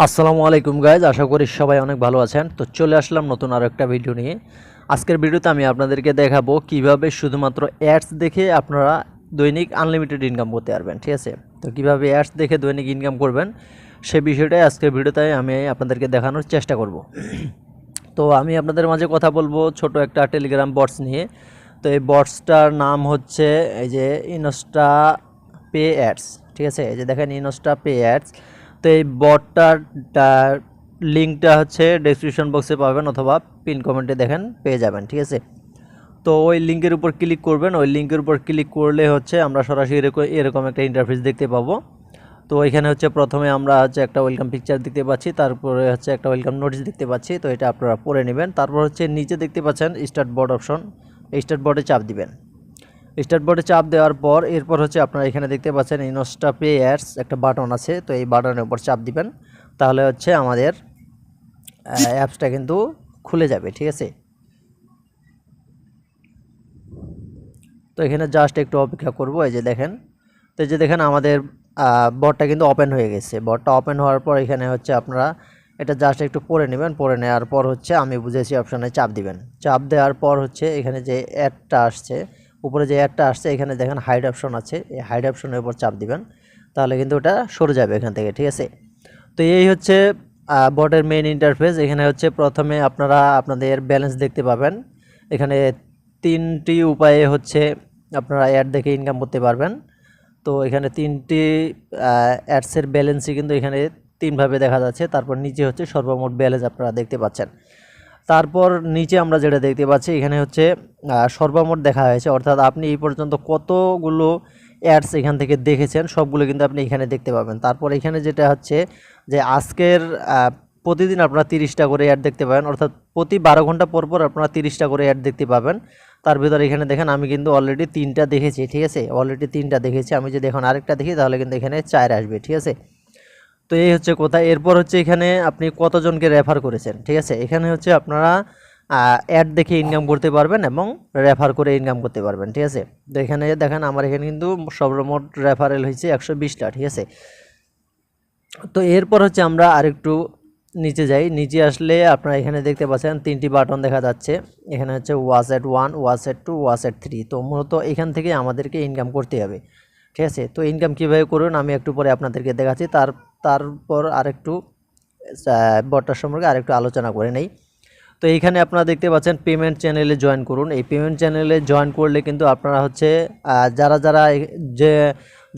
আসসালামু আলাইকুম গাইজ, আশা করি সবাই অনেক ভালো আছেন। তো চলে আসলাম নতুন আরও একটা ভিডিও নিয়ে। আজকের ভিডিওতে আমি আপনাদেরকে দেখাবো কিভাবে শুধুমাত্র অ্যাডস দেখে আপনারা দৈনিক আনলিমিটেড ইনকাম করতে পারবেন। ঠিক আছে, তো কিভাবে অ্যাডস দেখে দৈনিক ইনকাম করবেন সে বিষয়টাই আজকের ভিডিওতে আমি আপনাদেরকে দেখানোর চেষ্টা করব। তো আমি আপনাদের মাঝে কথা বলবো ছোট একটা টেলিগ্রাম বটস নিয়ে। তো এই বটসটার নাম হচ্ছে এই যে ইনস্টা পে অ্যাডস। ঠিক আছে, এই যে দেখেন ইনস্টা পে অ্যাডস। তো এই বটটার লিঙ্কটা হচ্ছে ডেসক্রিপশন বক্সে পাবেন অথবা পিন কমেন্টে দেখেন পেয়ে যাবেন। ঠিক আছে, তো ওই লিঙ্কের উপর ক্লিক করবেন। ওই লিঙ্কের উপর ক্লিক করলে হচ্ছে আমরা সরাসরি এরকম একটা ইন্টারফেস দেখতে পাবো। তো এখানে হচ্ছে প্রথমে আমরা হচ্ছে একটা ওয়েলকাম পিকচার দেখতে পাচ্ছি, তারপরে হচ্ছে একটা ওয়েলকাম নোটিস দেখতে পাচ্ছি। তো এটা আপনারা পড়ে নেবেন। তারপর হচ্ছে নিচে দেখতে পাচ্ছেন স্টার্ট বোর্ড অপশন, স্টার্ট বোর্ডে চাপ দিবেন। স্টার্ট বোর্ডে চাপ দেওয়ার পর এরপর হচ্ছে আপনারা এখানে দেখতে পাচ্ছেন ইনস্টা পে অ্যাডস একটা বাটন আছে। তো এই বাটনের উপর চাপ দিবেন, তাহলে হচ্ছে আমাদের অ্যাপসটা কিন্তু খুলে যাবে। ঠিক আছে, তো এখানে জাস্ট একটু অপেক্ষা করব। এই যে দেখেন, তো এই যে দেখেন আমাদের বটটা কিন্তু ওপেন হয়ে গেছে। বটটা ওপেন হওয়ার পর এখানে হচ্ছে আপনারা এটা জাস্ট একটু পড়ে নেবেন। পড়ে নেওয়ার পর হচ্ছে আমি বুঝেছি অপশানে চাপ দিবেন। চাপ দেওয়ার পর হচ্ছে এখানে যে অ্যাডটা আসছে, উপরে যে অ্যাডটা আসছে এখানে দেখেন হাইড অপশন আছে, এই হাইড অপশনের উপর চাপ দিবেন, তাহলে কিন্তু ওটা সরে যাবে এখান থেকে। ঠিক আছে, তো এই হচ্ছে বটের মেইন ইন্টারফেস। এখানে হচ্ছে প্রথমে আপনারা আপনাদের ব্যালেন্স দেখতে পাবেন। এখানে তিনটি উপায়ে হচ্ছে আপনারা অ্যাড দেখে ইনকাম করতে পারবেন। তো এখানে তিনটি অ্যাডসের ব্যালেন্সই কিন্তু এখানে তিনভাবে দেখা যাচ্ছে। তারপর নিচে হচ্ছে সর্বমোট ব্যালেন্স আপনারা দেখতে পাচ্ছেন। তারপর নিচে আমরা যেটা দেখতে পাচ্ছি এখানে হচ্ছে সর্বমোট দেখা হয়েছে, অর্থাৎ আপনি এই পর্যন্ত কতগুলো অ্যাডস এখান থেকে দেখেছেন সবগুলো কিন্তু আপনি এখানে দেখতে পাবেন। তারপর এখানে যেটা হচ্ছে যে আজকের প্রতিদিন আপনারা 30টা করে অ্যাড দেখতে পাবেন, অর্থাৎ প্রতি 12 ঘন্টা পর পর আপনারা 30টা করে অ্যাড দেখতে পাবেন। তার ভিতরে এখানে দেখেন আমি কিন্তু অলরেডি 3টা দেখেছি। ঠিক আছে, অলরেডি 3টা দেখেছি। আমি যদি এখন আরেকটা দেখি তাহলে কিন্তু এখানে 4 আসবে। ঠিক আছে, তো এই হচ্ছে কথা। এরপর হচ্ছে এখানে আপনি কতজনকে রেফার করেছেন। ঠিক আছে, এখানে হচ্ছে আপনারা অ্যাড দেখে ইনকাম করতে পারবেন এবং রেফার করে ইনকাম করতে পারবেন। ঠিক আছে, তো এখানে দেখেন আমার এখানে কিন্তু সর্বমোট রেফারেল হয়েছে 120টা। ঠিক আছে, তো এরপর হচ্ছে আমরা আরেকটু নিচে যাই। নিচে আসলে আপনারা এখানে দেখতে পাচ্ছেন তিনটি বাটন দেখা যাচ্ছে। এখানে হচ্ছে ওয়াচ এট 1, ওয়াচ এট 2, ওয়াচ এট 3। তো মূলত এখান থেকে আমাদেরকে ইনকাম করতে হবে। ঠিক আছে, তো ইনকাম কীভাবে করুন আমি একটু পরে আপনাদেরকে দেখাচ্ছি। তারপর আরেকটু বটটার সম্পর্কে আরেকটু আলোচনা করে নেই। তো এইখানে আপনারা দেখতে পাচ্ছেন পেমেন্ট চ্যানেলে জয়েন করুন। এই পেমেন্ট চ্যানেলে জয়েন করলে কিন্তু আপনারা হচ্ছে যারা যারা যে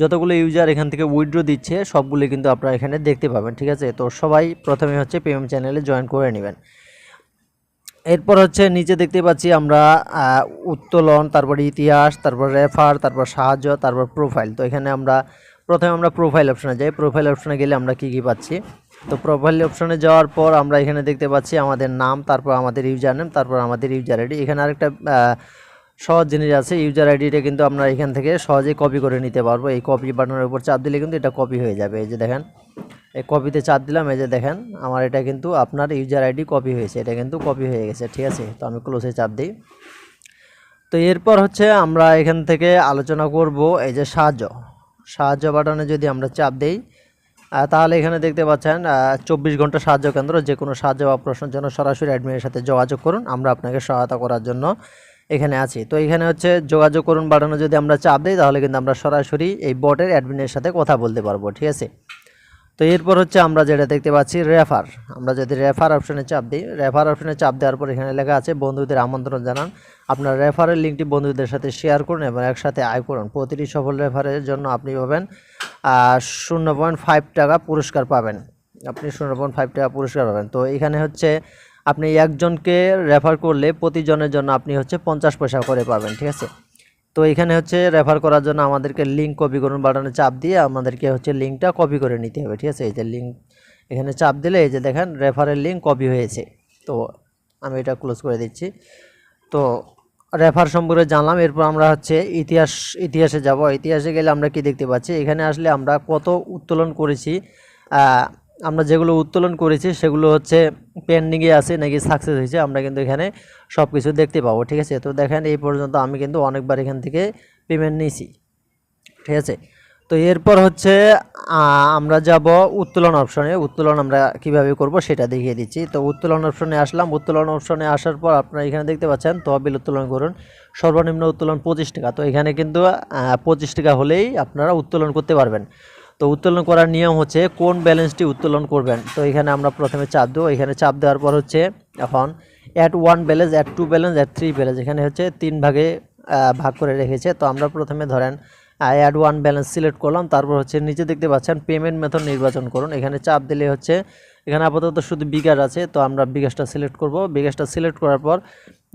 যতগুলো ইউজার এখান থেকে উইথড্র দিচ্ছে সবগুলো কিন্তু আপনারা এখানে দেখতে পাবেন। ঠিক আছে, তো সবাই প্রথমে হচ্ছে পেমেন্ট চ্যানেলে জয়েন করে নেবেন। এরপর হচ্ছে নিচে দেখতে পাচ্ছি আমরা উত্তোলন, তারপর ইতিহাস, তারপর রেফার, তারপর সাহায্য, তারপর প্রোফাইল। তো এখানে প্রথমে আমরা প্রোফাইল অপশনে যাই। প্রোফাইল অপশনে গেলে আমরা কি কি পাচ্ছি, তো প্রোফাইল অপশনে যাওয়ার পর আমরা এখানে দেখতে পাচ্ছি আমাদের নাম, তারপর আমাদের ইউজার নেম, তারপর আমাদের ইউজার আইডি। এখানে আরেকটা সহজ জিনিস আছে, ইউজার আইডিটা কিন্তু আমরা এখান থেকে সহজেই কপি করে নিতে পারবো। এই কপি বাটনের উপর চাপ দিলে কিন্তু এটা কপি হয়ে যাবে। এই যে দেখেন, এই কপিতে চাপ দিলাম। এই যে দেখেন আমার এটা কিন্তু আপনার ইউজার আইডি কপি হয়েছে, এটা কিন্তু কপি হয়ে গেছে। ঠিক আছে, তো আমি ক্লোজে চাপ দিই। তো এরপর হচ্ছে আমরা এখান থেকে আলোচনা করব এই যে সাহায্য বাটনে যদি আমরা চাপ দিই তাহলে এখানে দেখতে পাচ্ছেন 24 ঘন্টা সাহায্য কেন্দ্র। যে কোনো সাহায্য বা প্রশ্নের জন্য সরাসরি অ্যাডমিনের সাথে যোগাযোগ করুন, আমরা আপনাকে সহায়তা করার জন্য এখানে আছি। তো এখানে হচ্ছে যোগাযোগ করুন বাটনে যদি আমরা চাপ দিই তাহলে কিন্তু আমরা সরাসরি এই বটের অ্যাডমিনের সাথে কথা বলতে পারবো। ঠিক আছে, তো এরপর হচ্ছে আমরা যেটা দেখতে পাচ্ছি রেফার। আমরা যদি রেফার অপশনে চাপ দিই, রেফার অপশনে চাপ দেওয়ার পর এখানে লেখা আছে বন্ধুদের আমন্ত্রণ জানান। আপনার রেফারের লিঙ্কটি বন্ধুদের সাথে শেয়ার করুন এবং একসাথে আয় করুন। প্রতিটি সফল রেফারের জন্য আপনি পাবেন 0.5 টাকা পুরস্কার পাবেন। আপনি 0.5 টাকা পুরস্কার পাবেন। তো এখানে হচ্ছে আপনি একজনকে রেফার করলে প্রতিজনের জন্য আপনি হচ্ছে 50 পয়সা করে পাবেন। ঠিক আছে, তো এখানে হচ্ছে রেফার করার জন্য আমাদেরকে লিঙ্ক কপি করুন বাটনে চাপ দিয়ে আমাদেরকে হচ্ছে লিঙ্কটা কপি করে নিতে হবে। ঠিক আছে, এই যে লিঙ্ক এখানে চাপ দিলে এই যে দেখেন রেফারের লিঙ্ক কপি হয়েছে। তো আমি এটা ক্লোজ করে দিচ্ছি। তো রেফার সম্পর্কে জানলাম। এরপর আমরা হচ্ছে ইতিহাসে যাব। ইতিহাসে গেলে আমরা কি দেখতে পাচ্ছি, এখানে আসলে আমরা কত উত্তোলন করেছি, আমরা যেগুলো উত্তোলন করেছি সেগুলো হচ্ছে পেন্ডিংয়ে আছে নাকি সাকসেস হয়েছে, আমরা কিন্তু এখানে সব কিছু দেখতে পাবো। ঠিক আছে, তো দেখেন এই পর্যন্ত আমি কিন্তু অনেকবার এখান থেকে পেমেন্ট নিয়েছি। ঠিক আছে, তো এরপর হচ্ছে আমরা যাব উত্তোলন অপশনে। উত্তোলন আমরা কিভাবে করব সেটা দেখিয়ে দিচ্ছি। তো উত্তোলন অপশনে আসলাম। উত্তোলন অপশনে আসার পর আপনারা এখানে দেখতে পাচ্ছেন তহবিল উত্তোলন করুন, সর্বনিম্ন উত্তোলন 25 টাকা। তো এখানে কিন্তু 25 টাকা হলেই আপনারা উত্তোলন করতে পারবেন। তো উত্তোলন করার নিয়ম হচ্ছে কোন ব্যালেন্সটি উত্তোলন করবেন। তো এখানে আমরা প্রথমে চাপ দেবো। এখানে চাপ দেওয়ার পর হচ্ছে এখন ad 1 balance, ad 2 balance, ad 3 balance, এখানে হচ্ছে 3 ভাগে ভাগ করে রেখেছে। তো আমরা প্রথমে ধরেন অ্যাড 1 ব্যালেন্স সিলেক্ট করলাম। তারপর হচ্ছে নিচে দেখতে পাচ্ছেন পেমেন্ট মেথড নির্বাচন করুন। এখানে চাপ দিলে হচ্ছে এখানে আপাতত শুধু বিকাশ আছে, তো আমরা বিকাশটা সিলেক্ট করব। বিকাশটা সিলেক্ট করার পর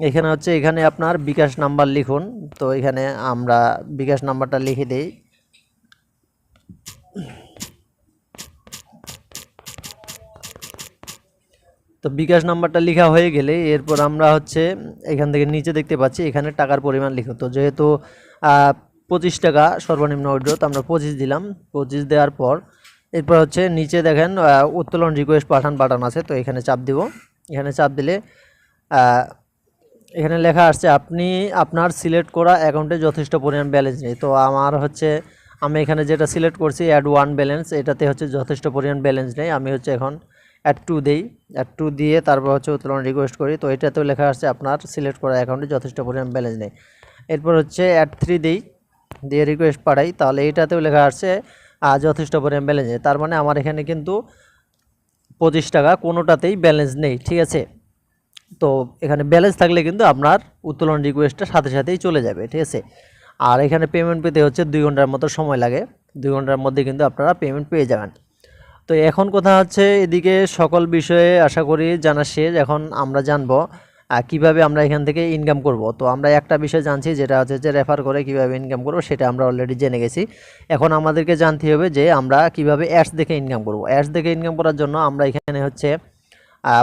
এখানে হচ্ছে এখানে আপনার বিকাশ নাম্বার লিখুন। তো এখানে আমরা বিকাশ নাম্বারটা লিখে দিই। তো বিকাশ নাম্বারটা লেখা হয়ে গেলে এরপর আমরা হচ্ছে এখান থেকে নিচে দেখতে পাচ্ছি এখানে টাকার পরিমাণ লিখুন। তো যেহেতু 25 টাকা সর্বনিম্ন উইথড্র, তো আমরা 25 দিলাম। 25 দেওয়ার পর এরপর হচ্ছে নিচে দেখেন উত্তোলন রিকোয়েস্ট পাঠান বাটন আছে, তো এখানে চাপ দিব। এখানে চাপ দিলে এখানে লেখা আসছে আপনি আপনার সিলেক্ট করা অ্যাকাউন্টে যথেষ্ট পরিমাণ ব্যালেন্স নেই। তো আমার হচ্ছে আমি এখানে যেটা সিলেক্ট করছি অ্যাড 1 ব্যালেন্স, এটাতে হচ্ছে যথেষ্ট পরিমাণ ব্যালেন্স নেই। আমি হচ্ছে এখন অ্যাড 2 দেই। অ্যাড 2 দিয়ে তারপর হচ্ছে উত্তোলন রিকোয়েস্ট করি। তো এটাতেও লেখা আসছে আপনার সিলেক্ট করা অ্যাকাউন্টে যথেষ্ট পরিমাণ ব্যালেন্স নেই। এরপর হচ্ছে অ্যাড 3 দেই, দিয়ে রিকোয়েস্ট পাঠাই। তাহলে এটাতেও লেখা আসছে যথেষ্ট পরিমাণ ব্যালেন্স নেই। তার মানে আমার এখানে কিন্তু 25 টাকা কোনোটাতেই ব্যালেন্স নেই, ঠিক আছে। তো এখানে ব্যালেন্স থাকলে কিন্তু আপনার উত্তোলন রিকোয়েস্টটা সাথে সাথেই চলে যাবে, ঠিক আছে। আর এখানে পেমেন্ট পেতে হচ্ছে 2 ঘন্টার মতো সময় লাগে। 2 ঘন্টার মধ্যে কিন্তু আপনারা পেমেন্ট পেয়ে যাবেন। তো এখন কথা হচ্ছে এদিকে সকল বিষয়ে আশা করি জানা শেষ। এখন আমরা জানবো কিভাবে আমরা এখান থেকে ইনকাম করব। তো আমরা একটা বিষয় জানছি, যেটা হচ্ছে যে রেফার করে কিভাবে ইনকাম করব, সেটা আমরা অলরেডি জেনে গেছি। এখন আমাদেরকে জানতে হবে যে আমরা কিভাবে অ্যাডস দেখে ইনকাম করব। অ্যাডস দেখে ইনকাম করার জন্য আমরা এখানে হচ্ছে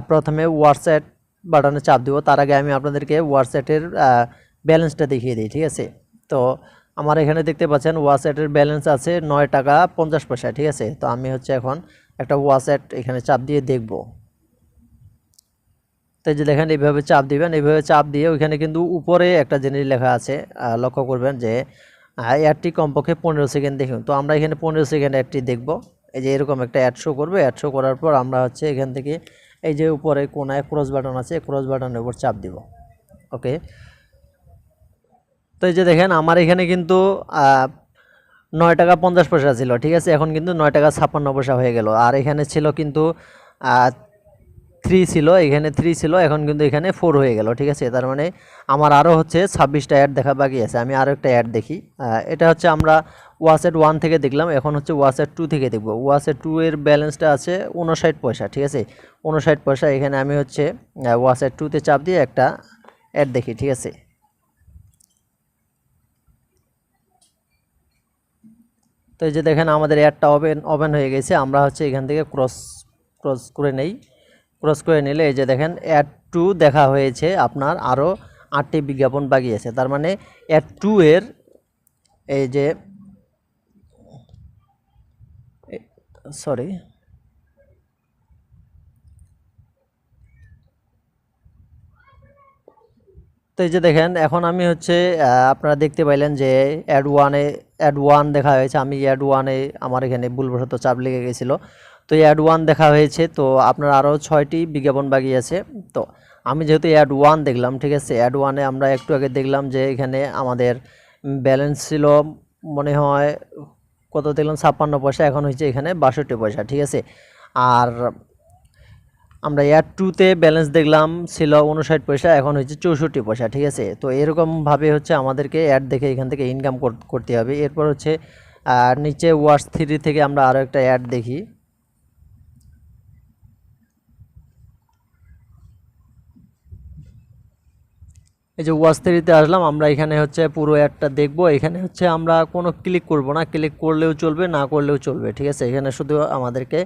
প্রথমে হোয়াটসঅ্যাপ বাটনে চাপ দিব। তার আগে আমি আপনাদেরকে হোয়াটসঅ্যাপের ব্যালেন্সটা দেখিয়ে দিই, ঠিক আছে। তো আমার এখানে দেখতে পাচ্ছেন হোয়াটসঅ্যাপের ব্যালেন্স আছে 9 টাকা 50 পয়সা, ঠিক আছে। তো আমি হচ্ছে এখন একটা হোয়াটসঅ্যাপ এখানে চাপ দিয়ে দেখব। তো যে দেখেন এইভাবে চাপ দিবেন। এইভাবে চাপ দিয়ে ওইখানে কিন্তু উপরে একটা জিনিস লেখা আছে, লক্ষ্য করবেন যে অ্যাডটি কমপক্ষে 15 সেকেন্ড দেখুন। তো আমরা এখানে 15 সেকেন্ড অ্যাডটি দেখব। এই যে এরকম একটা অ্যাড শো করবে। অ্যাড শো করার পর আমরা হচ্ছে এখান থেকে এই যে উপরে কোনায় ক্রস বাটন আছে, ক্রস বাটনের উপর চাপ দিব। ওকে। তো এই যে দেখেন আমার এখানে কিন্তু 9 টাকা 50 পয়সা ছিল, ঠিক আছে। এখন কিন্তু 9 টাকা 56 পয়সা হয়ে গেল। আর এখানে ছিল কিন্তু 3 ছিল, এখানে 3 ছিল, এখন কিন্তু এখানে 4 হয়ে গেল, ঠিক আছে। তার মানে আমার আরও হচ্ছে 26টা অ্যাড দেখা বাকি আছে। আমি আরও একটা অ্যাড দেখি। এটা হচ্ছে আমরা ওয়াসেট 1 থেকে দেখলাম, এখন হচ্ছে ওয়াসেট 2 থেকে দেখব। ওয়াসেট 2 এর ব্যালেন্সটা আছে 59 পয়সা, ঠিক আছে। 59 পয়সা। এখানে আমি হচ্ছে ওয়াসেট 2তে চাপ দিয়ে একটা অ্যাড দেখি, ঠিক আছে। তো এই যে দেখেন আমাদের অ্যাডটা ওপেন হয়ে গেছে। আমরা হচ্ছে এখান থেকে ক্রস করে নেই। ক্রস করে নিলে এই যে দেখেন অ্যাড 2 দেখা হয়েছে, আপনার আরও 8টি বিজ্ঞাপন বাকি আছে। তার মানে অ্যাড 2 এর এই যে সরি তো এই যে দেখেন এখন আমি হচ্ছে আপনারা দেখতে পাইলেন যে অ্যাড 1 দেখা হয়েছে। আমি অ্যাড 1-এ আমার এখানে ভুলবশত চাপ লেগে গেছিলো। তো অ্যাড 1 দেখা হয়েছে। তো আপনার আরও 6টি বিজ্ঞাপন বাকি আছে। তো আমি যেহেতু অ্যাড 1 দেখলাম, ঠিক আছে। অ্যাড 1-এ আমরা একটু আগে দেখলাম যে এখানে আমাদের ব্যালেন্স ছিল মনে হয় কত দেখলাম 56 পয়সা, এখন হচ্ছে এখানে 62 পয়সা, ঠিক আছে। আর আমরা অ্যাড 2-তে ব্যালেন্স দেখলাম ছিল 59 পয়সা, এখন হচ্ছে 64 পয়সা, ঠিক আছে। তো এরকমভাবে হচ্ছে আমাদেরকে অ্যাড দেখে এখান থেকে ইনকাম করতে হবে। এরপর হচ্ছে নিচে ওয়াচ 3 থেকে আমরা আরও একটা অ্যাড দেখি। এই যে ওয়াচ 3-তে আসলাম। আমরা এখানে হচ্ছে পুরো অ্যাডটা দেখব। এখানে হচ্ছে আমরা কোনো ক্লিক করব না, ক্লিক করলেও চলবে, না করলেও চলবে, ঠিক আছে। এখানে শুধু আমাদেরকে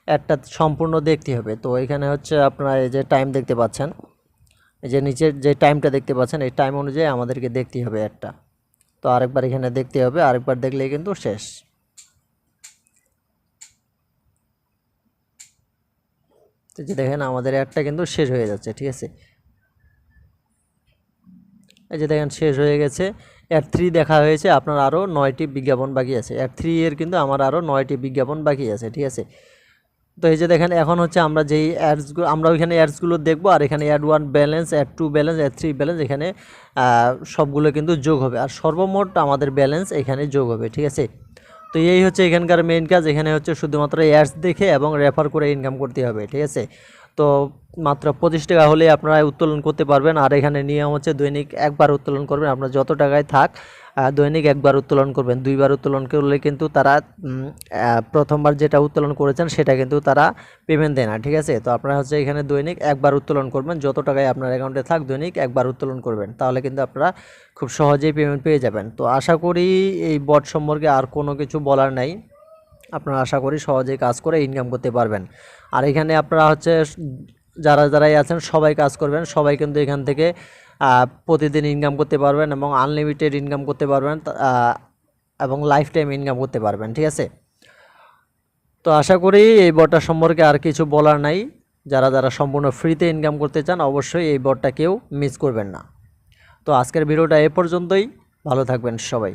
অ্যাডটা সম্পূর্ণ দেখতে হবে। তো এখানে হচ্ছে আপনারা এই যে টাইম দেখতে পাচ্ছেন, এই যে নিচের যে টাইমটা দেখতে পাচ্ছেন, এই টাইম অনুযায়ী আমাদেরকে দেখতে হবে অ্যাডটা। তো আরেকবার এখানে দেখতে হবে, আরেকবার দেখলেই কিন্তু শেষ। তো যে দেখেন আমাদের অ্যাডটা কিন্তু শেষ হয়ে যাচ্ছে, ঠিক আছে। এই যে দেখেন শেষ হয়ে গেছে। অ্যাড 3 দেখা হয়েছে, আপনার আরও 9টি বিজ্ঞাপন বাকি আছে। অ্যাড 3 এর কিন্তু আমার আরও 9টি বিজ্ঞাপন বাকি আছে, ঠিক আছে। তো এই যে দেখেন এখন হচ্ছে আমরা যেই অ্যাডসগুলো, আমরা ওইখানে অ্যাডসগুলো দেখবো, আর এখানে ad 1 balance, ad 2 balance, ad 3 balance এখানে সবগুলো কিন্তু যোগ হবে, আর সর্বমোট আমাদের ব্যালেন্স এখানে যোগ হবে, ঠিক আছে। তো এই হচ্ছে এখানকার মেইন কাজ। এখানে হচ্ছে শুধুমাত্র অ্যাডস দেখে এবং রেফার করে ইনকাম করতে হবে, ঠিক আছে। তো মাত্র 25 টাকা হলে আপনারা উত্তোলন করতে পারবেন। আর এখানে নিয়ম হচ্ছে দৈনিক একবার উত্তোলন করবেন, আপনার যত টাকায় থাক দৈনিক একবার উত্তোলন করবেন। 2বার উত্তোলন করলে কিন্তু তারা প্রথমবার যেটা উত্তোলন করেছেন সেটা কিন্তু তারা পেমেন্ট দেয় না, ঠিক আছে। তো আপনারা হচ্ছে এখানে দৈনিক একবার উত্তোলন করবেন, যত টাকায় আপনার অ্যাকাউন্টে থাক দৈনিক একবার উত্তোলন করবেন, তাহলে কিন্তু আপনারা খুব সহজেই পেমেন্ট পেয়ে যাবেন। তো আশা করি এই বট সম্পর্কে আর কোনো কিছু বলার নাই, আপনারা আশা করি সহজেই কাজ করে ইনকাম করতে পারবেন। আর এখানে আপনারা হচ্ছে যারাই আছেন সবাই কাজ করবেন, সবাই কিন্তু এখান থেকে প্রতিদিন ইনকাম করতে পারবেন এবং আনলিমিটেড ইনকাম করতে পারবেন, এবং লাইফ টাইম ইনকাম করতে পারবেন, ঠিক আছে। তো আশা করি এই বটটা সম্পর্কে আর কিছু বলার নাই। যারা সম্পূর্ণ ফ্রিতে ইনকাম করতে চান অবশ্যই এই বটটা কেউ মিস করবেন না। তো আজকের ভিডিওটা এ পর্যন্তই, ভালো থাকবেন সবাই।